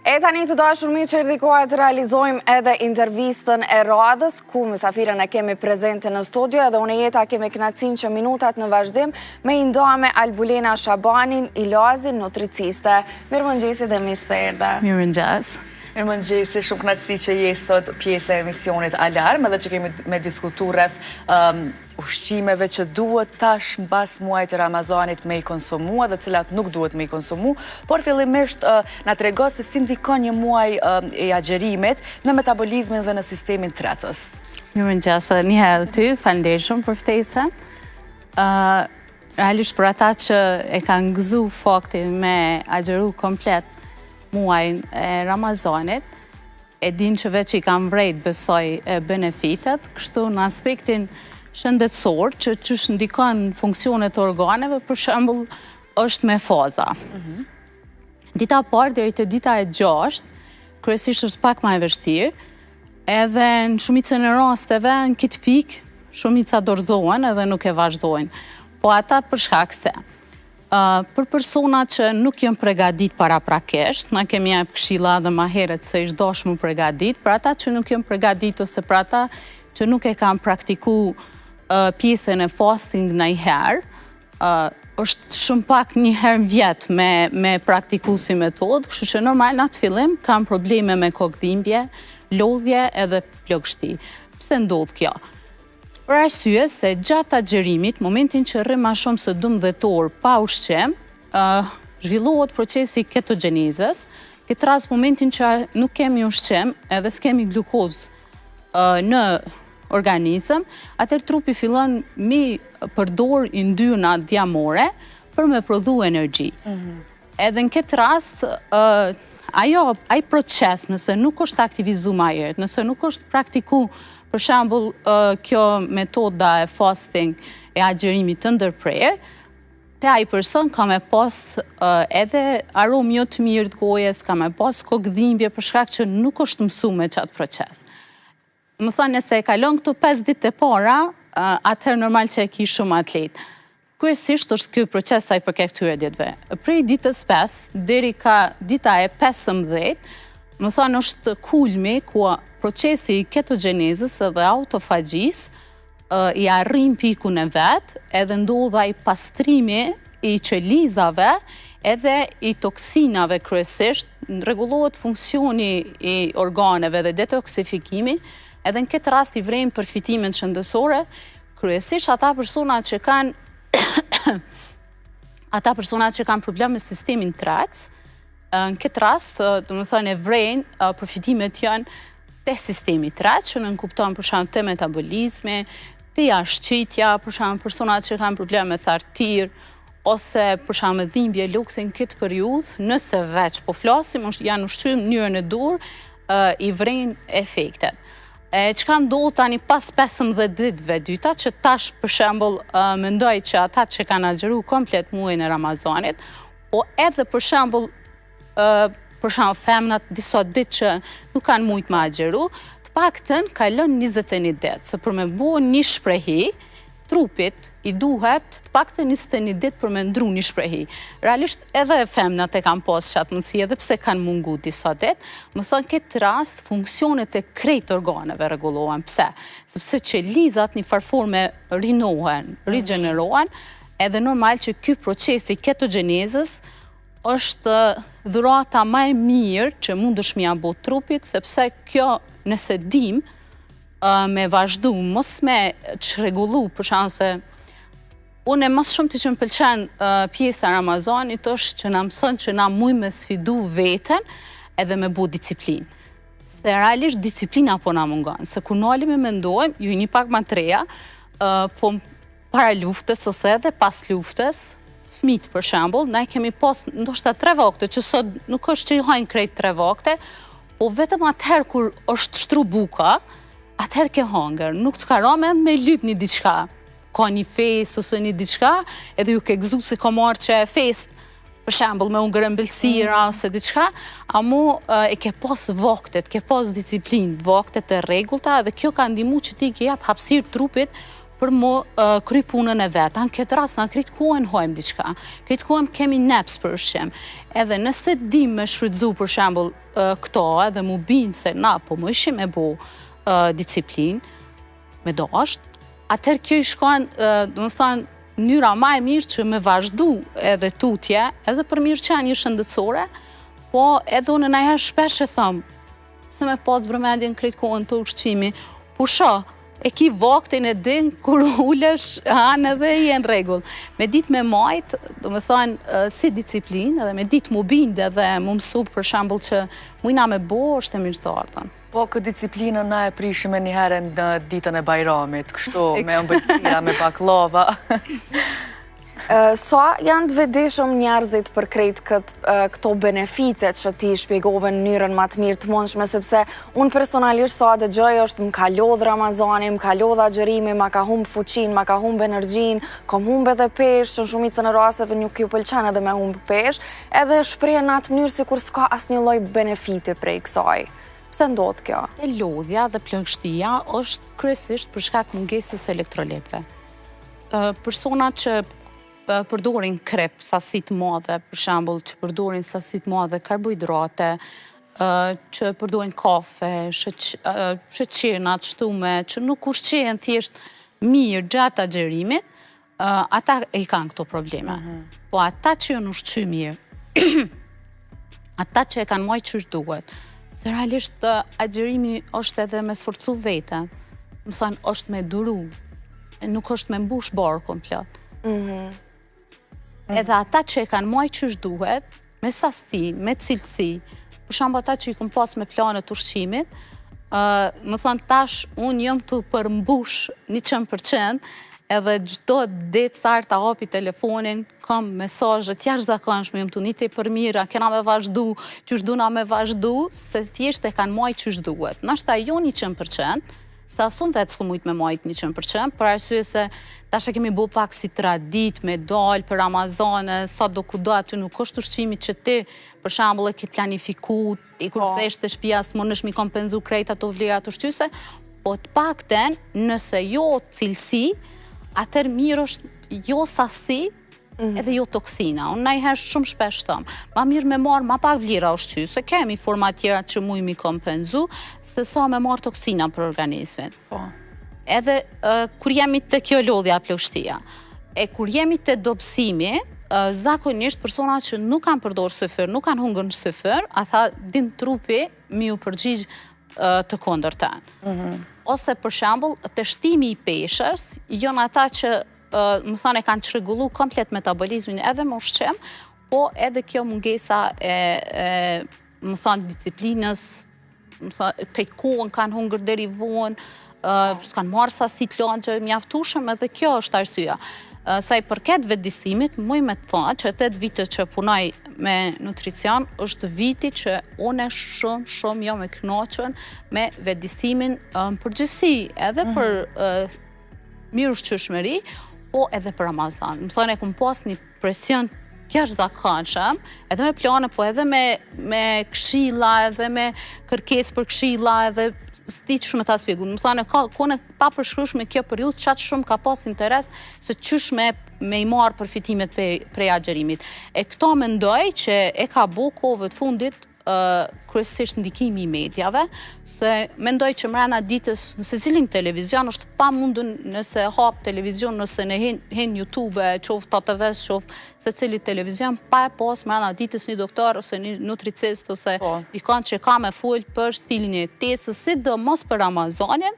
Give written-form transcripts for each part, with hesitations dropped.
E tani të dashur miq, erdhi koha të realizojmë edhe intervistën e radhës, ku mysafirën e kemi prezente në studio, edhe unë jeta kemi kënaqësinë që minutat në vazhdim me i ndoa me Albulena Shabanin, Ilazin, nutriciste. Mirëmëngjesi dhe mirë se erdhe. Mirëmëngjes. Mirëmëngjesi, shumë kënaqësi që je sot pjesë e emisionit Alarm, edhe që kemi me diskutu rreth ushqimeve që duhet tash mbas muajit të Ramazanit me i konsumu dhe cilat nuk duhet me i konsumu, por fillimisht na tregon se si ndikon një muaj i agjerimit në metabolizmin dhe në sistemin tretës. Mirëmëngjes, një herë ty, faleminderit shumë për ftesën. Realisht për ata që e kanë gëzu faktin me agjeru komplet muajin e Ramazanit, e din që veç i kanë vrejt besoj benefitet, kështu në aspektin shëndetësor që ndikon funksionet e organeve, për shembull është me faza. Dita parë deri te dita e 6, kryesisht është pak më e vështirë, edhe në shumicën e rasteve në këtë pikë shumica dorëzohen edhe nuk e vazhdojnë. Po ata për shkak se për persona që nuk janë përgatitur paraprakisht, na kemi jap këshilla edhe më herët se është dashur më përgatit, për ata që nuk janë përgatitur ose për ata që nuk e kanë praktikuar pjesën e fasting ndonjëherë, është shumë pak një herë në vit me praktikuar si metodë, kështu që normal në atë fillim kanë probleme me kokëdhimbje, lodhje edhe plagështi. Pse ndodh kjo? Për arsye se gjatë agjerimit, momentin që rrim më shumë se 12 orë pa ushqim, zhvillohet procesi ketogjenezës. Këtë rast momentin që nuk kemi ushqim edhe s'kemi glukozë në organizëm, atëherë trupi fillon mi përdor yndyrna djamore për me prodhu energji. Edhe në këtë rast, ai proces, nëse nuk është aktivizu ma herët, nëse nuk është praktiku, për shembull, kjo metoda e fasting e agjerimit të ndërprerë, te ai person ka me pas edhe aromë jo të mirë të gojes, ka me pas kokëdhimbje për shkak që nuk është mësuar me çat proces. Më thonë, nëse e kalon këto 5 ditë e para, atëherë normal që e ki shumë atlet. Kryesisht është ky proces sa i përket këtyre ditëve. Prej ditës 5 deri ka dita e 15, më thonë është kulmi ku procesi i ketogjenezës edhe autofagjisë i arrin pikun e vet, edhe ndodh ai pastrimi i qelizave edhe i toksinave kryesisht, rregullohet funksioni i organeve dhe detoksifikimi. Edhe në këtë rast i vrejmë përfitimet shëndetësore, kryesisht ata persona që kanë probleme me sistemin tretës, në këtë rast, do të thonë, e vrejnë përfitimet janë te sistemi tretës, që nënkupton për shembull te metabolizmi, te jashtëqitja, për shembull persona që kanë probleme me thartir, ose për shembull dhimbje lukthi në këtë periudhë, nëse veç po flasim, janë ushqyer në mënyrën e dur, i vrejnë efektet. Çka ndodh tani pas 15 ditëve dyta, që tash për shembull mendoj që ata që kanë agjeru komplet muajin e Ramazanit, po edhe për shembull femnat disa ditë që nuk kanë mujt me agjeru, të paktën kalon 21 ditë, se për me bo një shprehi, trupit i duhet të paktën 21 ditë për me ndru një shprehi. Realisht edhe femnat e kanë pas qatë mundësi, edhe pse kanë mungu disa ditë, më thonë këtë rast funksionet e krejt organeve rregullohen. Pse? Sepse qelizat një farforme rinohen, rigenerohen, edhe normal që ky procesi ketogjenezës është dhurata më e mirë që mundesh mia bo trupit, sepse kjo nëse dim me vazhdu, mos me çrregullu, për shkak se unë mas shumë të që më pëlqen pjesa e Ramazanit është që na mëson që na muj me sfidu veten edhe me bu disiplinë. Se realisht disiplina po na mungon, se kur nalim e mendojmë, ju jeni pak më të reja, po para luftës ose edhe pas luftës, fëmijët për shembull, ne kemi pas ndoshta 3 vakte, që sot nuk është që i hajnë krejt 3 vakte, po vetëm atëherë kur është shtru buka, atëherë ke hangër, nuk të ka rame me lyp një diçka. Ka një fest ose një diçka, edhe ju ke gëzu se ka marrë që e fest, për shembull me ungër ëmbëlsira ose diçka, amo e ke pas vaktet, ke pas disiplinë, vaktet e rregullta, dhe kjo ka ndihmu që ti ke jap hapësirë trupit për mu kry punën e vetë. Në këtë rast, në këtë kohën hojmë diçka. Këtë kohën kemi neps për ushqim. Edhe nëse dim me shfrytzu për shembull këto, edhe mu binë se na, po më ishim e bo disciplin, me dasht, atër kjo i shkon, do më thanë, njëra ma e mirë që me vazhdu edhe tutje, edhe për mirë qenje shëndetësore, po edhe unë najherë shpesh e thëmë, se me pas brëmendjen krejt kohën të ushqimi, pusha, e ki vaktin e din, kur ulesh, hanë edhe i e në regull. Me dit me majt, do me thonë, si disciplin, edhe me dit mu binde dhe mu mësu për shambull që mujna me bo, është e mirë sartën. Po, këtë disciplinën na e prishime një herën në ditën e Bajramit, kështu me ëmbëlsira, me baklava. Sa janë të vedishëm njerëzit për krejt këto benefitet që ti shpjegove në njërën ma të mirë të mundshme, sepse unë personalisht sa dëgjoj është më ka lodhë Ramazani, më ka lodhë agjerimi, ma ka humbë fuqin, ma ka humbë energjin, kom humbë edhe pesh, që në shumicën e rasteve nuk ju pëlqen edhe me humbë pesh, edhe shprehë në atë mënyrë si kur s'ka asnjë lloj benefiti prej kësaj. Pse ndodh kjo? E lodhja dhe plagështia është kryesisht për shkak mungesës së elektrolitëve. Persona që përdorin krep, sasi të madhe, për shembull, që përdorin sasi të madhe karbohidrate, që përdorin kafe, sheqerna të shtume, që nuk ushqehen thjesht mirë gjatë agjerimit, ata e kanë këto probleme. Po ata që janë ushqy mirë, ata që e kanë majtë që duhet, se realisht agjerimi është edhe me sforcu vete, më thënë është me duru, nuk është me mbush barë komplet. Edhe ata që e kanë majtë që duhet, me sasi, me cilësi, për shembull ata që i kom pas me planet ushqimit, më thënë tash unë jam të përmbush 100%, edhe gjdo ditë sarë ta hapi telefonin, kam mesazhe të jashtëzakonshme, jam të nite për mira, kena me vazhdu, qysh duna me vazhdu, se thjesht e kanë majtë qysh duhet. Nashta jo 100%, se asun vetë s'ku mujtë me majtë 100%, për arsye se tash e kemi bo pak si tradit, me dalë për Ramazane, sa do ku do aty nuk është ushqimi që ti, për shembull e ke planifiku, ti kur thesh të shtëpia s'mundesh mi kompenzu krejt ato vlerat ushqyese, po të pakten, nëse jo cilësi, atër mirë është jo sasi edhe jo toksina. Unë najherë shumë shpesh thëmë, ma mirë me marë ma pak vlera ushqyse, kemi forma tjera që muj mi kompenzu, se sa me marë toksina për organizmin. Edhe kur jemi të kjo lodhja plagështia, e kur jemi të dobësimi, zakonisht persona që nuk kanë përdorë syfër, nuk kanë hungër në syfër, ata din trupi mi u përgjigj të kundërtan. Ose për shembull, të shtimi i peshës, janë ata që më thënë e kanë çrregullu komplet metabolizmin edhe me ushqim, po edhe kjo mungesa e më thënë disciplinës, më thënë krejt kohën kanë hungër deri vonë, s'kanë marrë sasi të lagje mjaftueshëm, edhe kjo është arsyeja. Sa i përket vetëdijsimit, muj me të thonë që 8 vite që punoj me nutricion, është viti që une shumë jam e kënaqur me vetëdijsimin përgjithësi, edhe për mirëushqyeshmëri, po edhe për Ramazan. Më thonë e kom pas një presion jashtëzakonshëm, edhe me plane, po edhe me këshilla, edhe me kërkesë për këshilla, edhe s'di që shumë ta spjegu. Më thane, kone pa përshkrushme kjo periudhë, qatë shumë ka pas interes se qysh me i marë përfitimet prej agjerimit. E këto mendoj që e ka bo kohëve të fundit kryesisht ndikimi i medjave, se mendoj që mrena ditës nëse cilin televizion është pa mundën nëse hap televizion, nëse në hen YouTube, qoftë TTV-s, qoftë se cili televizion, pa e pas mrena ditës një doktor ose një nutricist ose dikon që ka me full për stilin e tesës, si do mos për Ramazanin,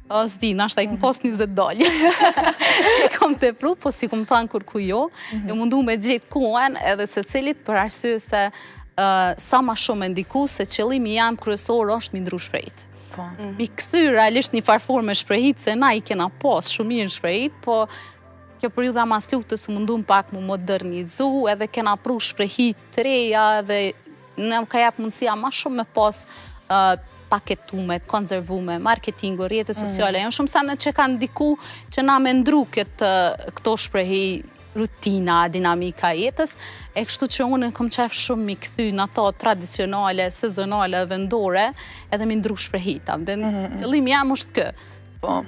s'di, nashta i këm pas 20 dalje. E kom të pru, po si kom thanë kur ku jo, e mundu me gjithë kohën edhe se cilit për arsye se sa ma shumë e ndiku se qëllimi jam kryesor është mi ndru shprejt. Mi këthy realisht një farfor me shprejt, se na i kena pas shumë mirë shprejt, po kjo periudha mas luftës mundu pak mu modernizu, edhe kena pru shprejt të reja, edhe në ka jap mundësia ma shumë me pas paketume, konzervume, marketingu, rrjetet sociale, janë shumë sene që kanë ndiku që na me ndru këto shprejt rutina, dinamika jetës, e kështu që unë kom qef shumë mi këthy në ato tradicionale, sezonale, vendore, edhe mi ndru shprehita. Qëllimi jam është kë, Po.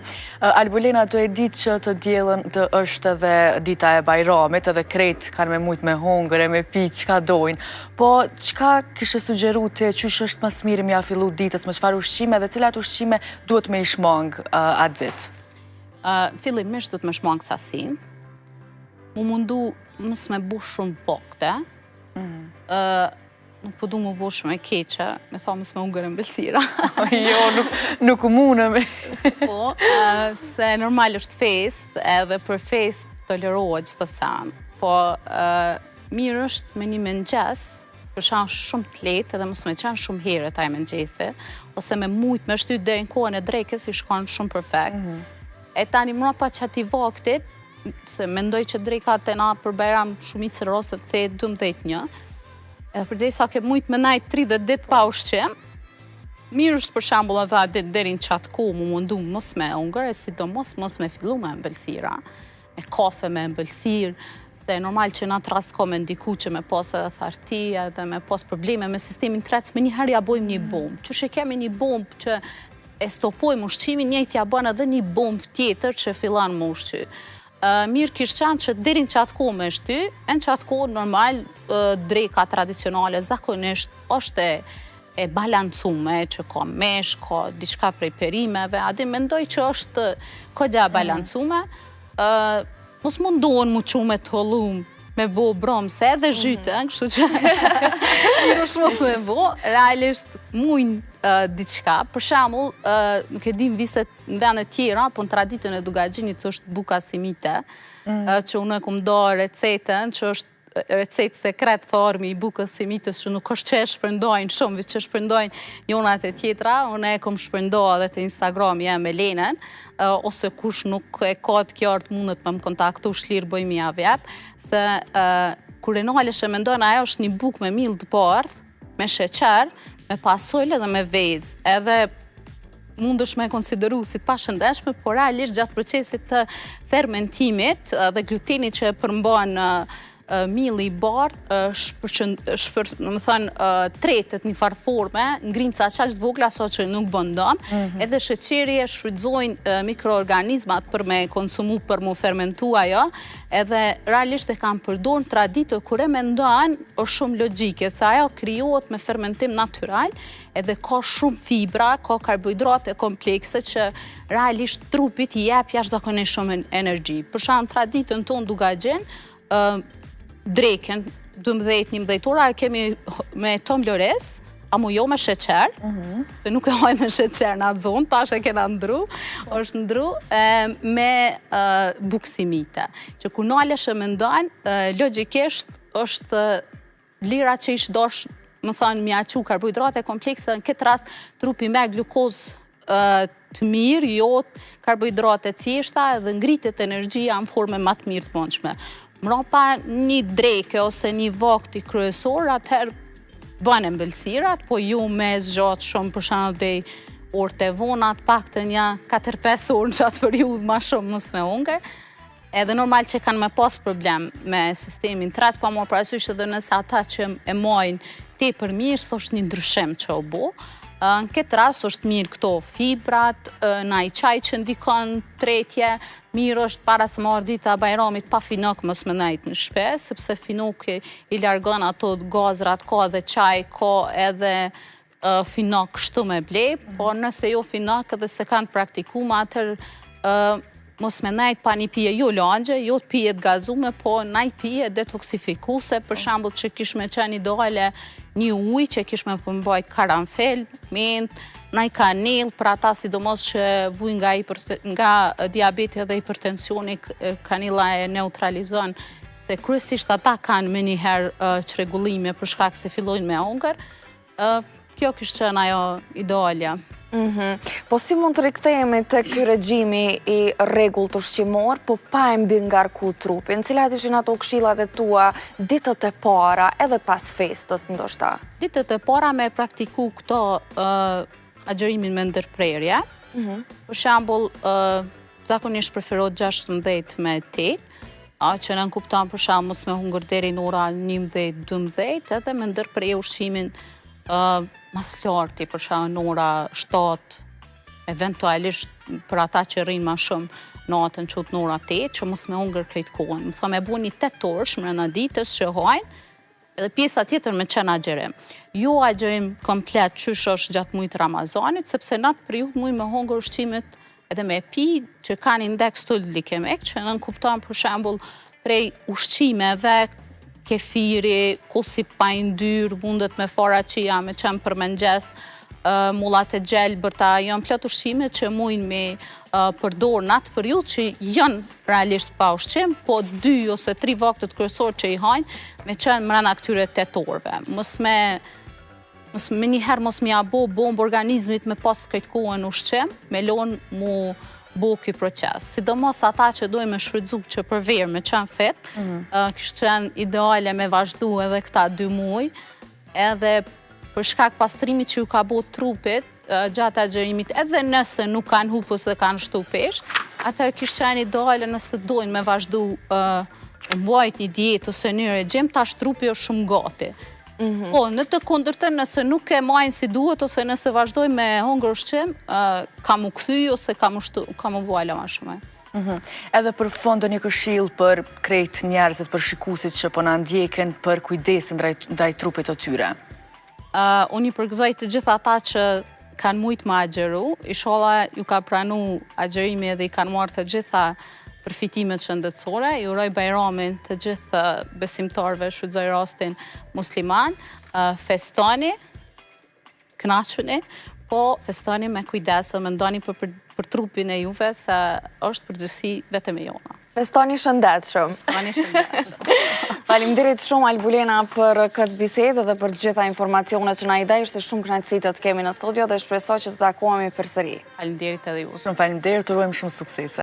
Albulena, të e ditë që të diellën të është edhe dita e Bajramit, edhe krejt kanë me mujt me hongër e me pi qka dojnë. Po, qka kështë sugjeru të qysh është mas mirë mja fillu ditës, me qfar ushqime dhe cilat ushqime duhet me ishmang atë ditë? Fillimisht duhet me shmang sasin, mu mundu mës me bush shumë vokte, nuk po du mu bush me keqe, me tha mës me ungër e mbëlsira. Jo, nuk mune me. Po, se normal është fest, edhe për fest tolerohet çdo sen. Po, mirë është me një mëngjes, për shanë shumë të letë, edhe mos me qenë shumë herë taj mëngjesi, ose me mujt me shtyt deri në kohën e drekës, i shkon shumë perfekt. E tani mrapa që ati vaktit, se mendoj që dreka të na për Bajram shumicë rose të thejt 12:01, edhe përdej sa ke mujt me najt 30 dit pa ushqim, mirë është për shambull edhe atë ditë deri në qatë ku mu mundu mos me ungër, e sidomos mos me fillu me mbëlsira, me kafe me mbëlsirë, se normal që në atë rast ka me ndiku që me pas edhe thartia dhe me pas probleme me sistemin tretës, me njëherë ja bojmë një bombë. Qështë kemi një bombë që e stopojmë ushqimin, njëjtë ja bën edhe një bombë tjetër që fillan më ushqy. Mirë kishtë qanë që deri në qatë kohë me shty, e në qatë kohë normal dreka tradicionale zakonisht është e balancume, që ka mesh, ka diçka prej perimeve, adi mendoj që është kogja balancume, mos mundohen mu qume të hollum me bo bromse edhe zhyte, kështu që mirë është mos me bo, realisht mujnë diçka, për shembull, nuk e dim viset në vende tjera, po në traditën e Dugaxhinit është buka simite, që unë e kom do recetën, që është recetë sekret thormi i bukës simitës që nuk është që e shpërndojnë shumë, vë që shpërndojnë njonat e tjetra, unë e kom shpërndoj edhe të Instagram jam me Lenën, ose kush nuk e ka të kjartë mundet me më kontaktu shlirë bëjmë ja vjep, se kur e nale shë mendojnë ajo është një bukë me mill të bardhë, me sheqer, me pasojle dhe me vezë, edhe mund është me konsideru si të pashëndeshme, por realisht gjatë procesit të fermentimit dhe gluteni që e përmban milli i bardhë, në më thënë, tretet një farforme, ngrinë ca qaq të vogla, so që nuk bëndëm, edhe sheqeri e shfrytëzojnë mikroorganizmat për me konsumu, për mu fermentu ajo, edhe realisht e kam përdor në traditë, kur e mendojnë, është shumë logjike, se ajo krijohet me fermentim natyral, edhe ka shumë fibra, ka karbohidrate komplekse që realisht trupit i jep jashtëzakonisht shumë energji. Për shembull, traditën tonë Dugaxhin, dreken, 12-11 ora, e kemi me tom lores, amu jo me sheqer, se nuk e hoj me sheqer në atë zonë, tash e kena ndru, është ndru, me buksimite. Që kur nale shë mendojnë, logikisht është lira që ishtë dosh, më thënë, mjaqu karbohidrate komplekse, në këtë rast trupi merë glukozë të mirë, jo karbohidrate thjeshta, edhe ngritet energjia në forme më të mirë të mundshme. Mrapa një dreke ose një vakti kryesor, atëherë bën e mbëlsirat, po ju me zgjatë shumë për shembull deri orët e vonat, paktën ja 4-5 orë në qatë periudhë ma shumë mos me hungër. Edhe normal që kanë me pas problem me sistemin tretës, pa morë parasysh edhe nëse ata që e mojnë tepër mirë, s'është një ndryshim që u bo. Në këtë rast është mirë këto fibrat, na i qaj që ndikon tretje, mirë është para se marrë dita Bajramit pa finok mos me najtë në shpe, sepse finok i largon ato gazrat, ka edhe qaj, ka edhe finok kështu me blej, por nëse jo finok edhe se kanë praktikuar atër mos me najtë pa një pije jo langje, jo të pije të gazume, po naj pije detoksifikuse, për shembull që kish me qenë ideale një ujë që kish me përmbajt karanfel, ment, naj kanel, për ata sidomos që vujnë nga diabeti dhe hipertensioni, kanela e neutralizon, se kryesisht ata kanë me njëherë çrregullime për shkak se fillojnë me hungër. Kjo kishte qenë ajo idealja. Po si mund të rikthehemi te ky regjimi i rregullt ushqimor, po pa e mbi ngarku trupin? Cilat ishin ato këshillat e tua ditët e para edhe pas festës ndoshta? Ditët e para me praktiku këto agjërimin me ndërprerje. Për shembull, zakonisht preferohet 16 me 8, që në kupton për shembull mos me hungër deri në ora 11-12, edhe me ndërprej ushqimin mas larti, për shembull në ora 7, eventualisht për ata që rrinë ma shumë natën qut në ora 8, që mos me hungër krejt kohën. Më thëmë e bu një 8 orësh mrena ditës që hajnë, edhe pjesa tjetër me qenë agjerim. Jo agjerim komplet qysh është gjatë mujtë Ramazanit, sepse natë periud muj me hongër ushqimet edhe me pi që kanë indeks të glikemik, që nën kupton për shembull prej ushqimeve, kefiri, kosi pa yndyrë, mundet me faraçia, me qenë për mëngjes, mullat e gjelbërta, janë plot ushqime që mujnë me përdor në atë periudhë që janë realisht pa ushqim, po 2 ose 3 vaktet kryesor që i hajnë, me qenë mrena këtyre 8 orëve. Me njëherë mos mi abo bombë organizmit me pas këtë kohën ushqim, me lonë mu bo këj proces. Sidomos ata që dojnë me shfrytzu që për verë me qenë fit, kështë qenë ideale me vazhdu edhe këta 2 muaj, edhe për shkak pastrimit që ju ka bo trupit gjatë agjerimit, edhe nëse nuk kanë hupës dhe kanë shtu pesh, atër kështë qenë ideale nëse dojnë me vazhdu mbajt një dietë ose një regjim, tash trupi është shumë gati. Po, në të kundërtën nëse nuk e majnë si duhet, ose nëse vazhdoj me hongër ushqim, kam u kthy ose kam u vuala ma shumë. Edhe për fond një këshill për krejt njerëzit, për shikusit që po na ndjeken për kujdesin ndaj trupit të tyre. Unë i përgëzoj të gjitha ata që kanë mujtë ma agjeru, inshallah ju ka pranu agjerimi edhe i kanë marrë të gjitha përfitimet shëndetësore, i uroj Bajramin të gjithë besimtarve, shfrytëzoj rastin musliman, festoni, kënaquni, po festoni me kujdes, dhe mendoni për trupin e juve, se është përgjithësi vetëm e jona. Festoni shëndetshëm. Festoni shëndetshëm. Faleminderit shumë Albulena për këtë bisedë dhe për gjitha informacionet që na i dhe. Ishte shumë kënaqësi të të kemi në studio dhe shpresoj që të takohemi përsëri. Faleminderit edhe ju. Shumë faleminderit, urojmë shumë suksese.